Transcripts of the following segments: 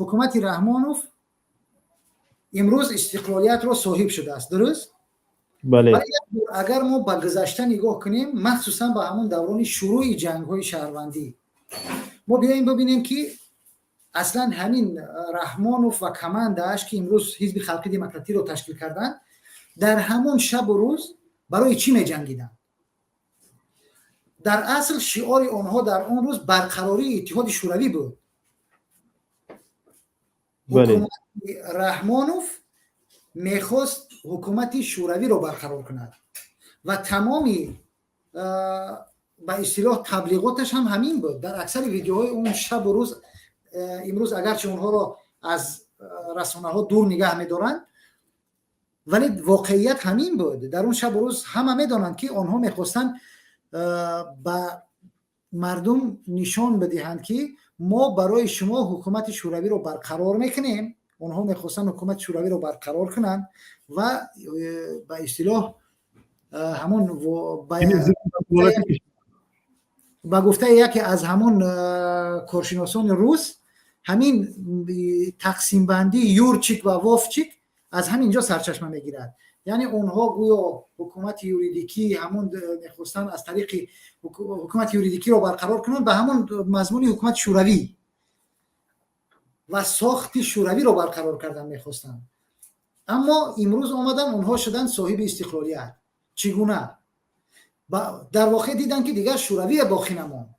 حکومت رحمانوف امروز استقلالیت رو صاحب شده است، درست؟ بله. ولی اگر ما به گذشته نگاه کنیم، مخصوصا به همون دوران شروع جنگ‌های شهروندی، ما بیایم ببینیم که اصلا همین رحمانوف و کماندش که امروز حزب خلقی دموکراتی رو تشکیل کردن، در همون شب و روز برای چی می جنگیدن؟ در اصل شعار آنها در اون روز برقراری اتحاد شوروی بود. حکومت رحمانوف میخواست حکومت شوروی رو برقرار کند و تمامی به اصطلاح تبلیغاتش هم همین بود. در اکثر ویدیوهای اون شب و روز، امروز اگرچه اونها رو از رسانه ها دور نگه می‌دارن، ولی واقعیت همین بود. در اون شب و روز همه میدونن که آنها میخواستن به مردم نشان بدهند که ما برای شما حکومت شوروی رو برقرار میکنیم. اونها میخواستن حکومت شوروی رو برقرار کنن و به اصطلاح همون با گفته یکی از همون کارشناسان روس، همین تقسیم بندی یورچیک و وافچیک از همینجا سرچشمه میگیرد. یعنی اونها گویا حکومت یوریدیکی همون میخواستن از طریق حکومت یوریدیکی رو برقرار کنن به همون مضمون حکومت شوروی و ساخت شوروی رو برقرار کردن میخواستن. اما امروز آمدن اونها شدن صاحب استقلالیت. چگونه؟ در واقع دیدن که دیگر شوروی باقی نماند.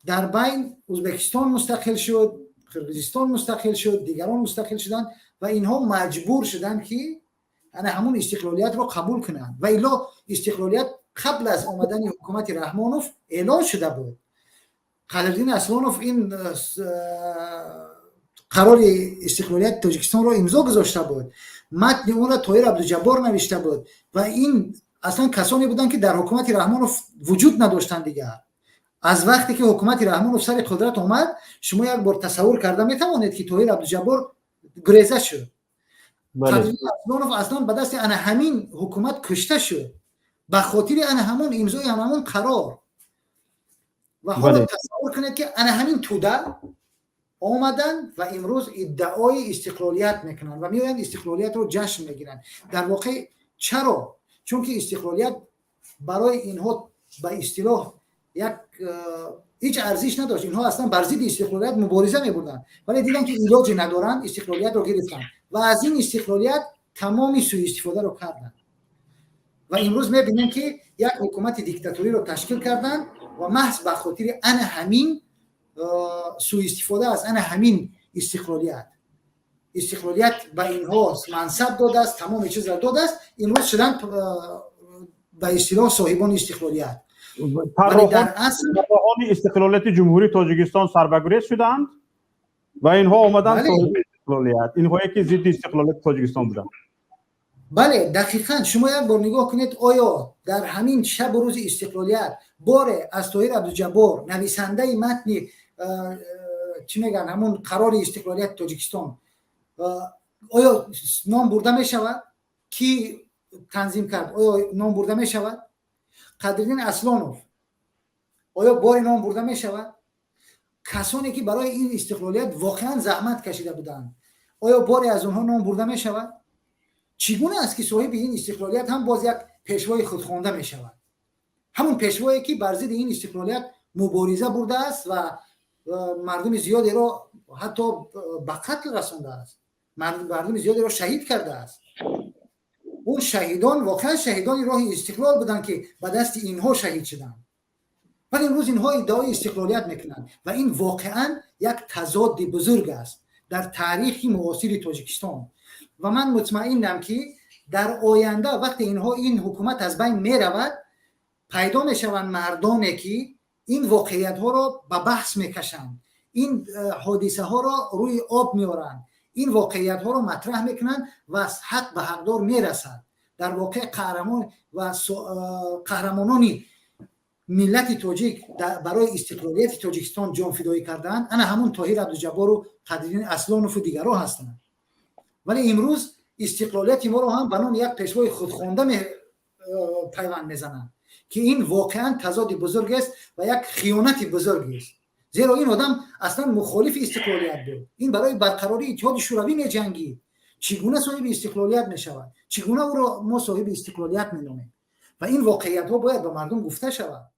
در بین ازبکستان مستقل شد، قرقیزستان مستقل شد، دیگران مستقل شدن و اینها مجبور شدن که همون استقلالیت رو قبول کنند. و الا استقلالیت قبل از آمدن حکومت رحمانوف اعلان شده بود. قدردین اسلانوف این قرار استقلالیت تاجیکستان رو امضا گذاشته بود، متن اون را طاهر عبدالجبار نوشته بود و این اصلا کسانی بودن که در حکومت رحمانوف وجود نداشتن دیگر. از وقتی که حکومت رحمانوف سر قدرت آمد، شما یک بار تصور کرده میتوانید که طاهر عبدالجبار گریزه شد. قدردین اسلانوف اصلا به دست همین حکومت کشته شد به خاطر همون امضای همون قرار. و حالا تصور کنید که همین توده آمدن و امروز ادعای استقلالیت میکنن و میاین استقلالیت رو جشن میگیرن. در واقع چرا؟ چون که استقلالیت برای اینها به اصطلاح هیچ ارزش نداشت. اینها اصلا بر ضد استقلالیت مبارزه میبردن، ولی دیدن که علاجی ندارن، استقلالیت رو گرفتن و از این استقلالیت تمامی سوء استفاده رو کردن. و امروز میبینیم که یک حکومت دیکتاتوری رو تشکیل کردن و محض به خاطر همین سوء استفاده از همین استقلالیت به اینها منصب داده است، تمام چیز را داده است. امروز شدن به اصطلاح صاحبان استقلالیت. ولی در اصل استقلالیت جمهوری تاجیکستان سربگریز شدند و اینها آمدن صاحب استقلالیت. اینها که ضد استقلالیت تاجیکستان بودند. بله دقیقاً. شما یک بار نگاه کنید آیا در همین شب و روز استقلالیت باره از طاهر عبدالجبار نویسنده متن چی میگن همون قرار استقلالیت تاجیکستان آیا نام برده می شود؟ کی تنظیم کرد؟ آیا نام برده می شود؟ قدردین اسلانوف آیا بار نام برده می شود؟ کسانی که برای این استقلالیت واقعا زحمت کشیده بودند آیا باری از اونها نام برده می شود؟ چگونه است که صاحب این استقلالیت هم باز یک پیشوای خودخوانده می شود؟ همون پیشوایی که بر ضد این استقلالیت مبارزه برده است و مردم زیادی را حتی به قتل رسانده است، مردم زیادی را شهید کرده است. اون شهیدان واقعا شهیدان راه استقلال بودن که به دست اینها شهید شدن، ولی امروز اینها ادعای استقلالیت میکنن و این واقعا یک تضاد بزرگ است در تاریخ معاصر تاجیکستان. و من مطمئنم که در آینده وقتی اینها این حکومت از بین میرود پیدا میشوند مردانی که این واقعیت ها را به بحث میکشند، این حادثه ها را روی آب میارند، این واقعیت ها را مطرح میکنند و از حق به حقدار میرسند. در واقع قهرمان و قهرمانانی ملت تاجیک برای استقلالیت تاجیکستان جان فدایی کردند همون طاهر عبدالجبار و قدردین اسلانوف و دیگرها هستند. ولی امروز استقلالیت ما رو هم به نام یک پیشوای خودخوانده پیوند میزنند که این واقعا تضاد بزرگ است و یک خیانت بزرگ است. زیرا این آدم اصلا مخالف استقلالیت بود. این برای برقراری اتحاد شوروی می‌جنگید. چگونه صاحب استقلالیت می‌شود؟ چگونه او را ما صاحب استقلالیت می‌نامیم؟ و این واقعیت‌ها باید به مردم گفته شود.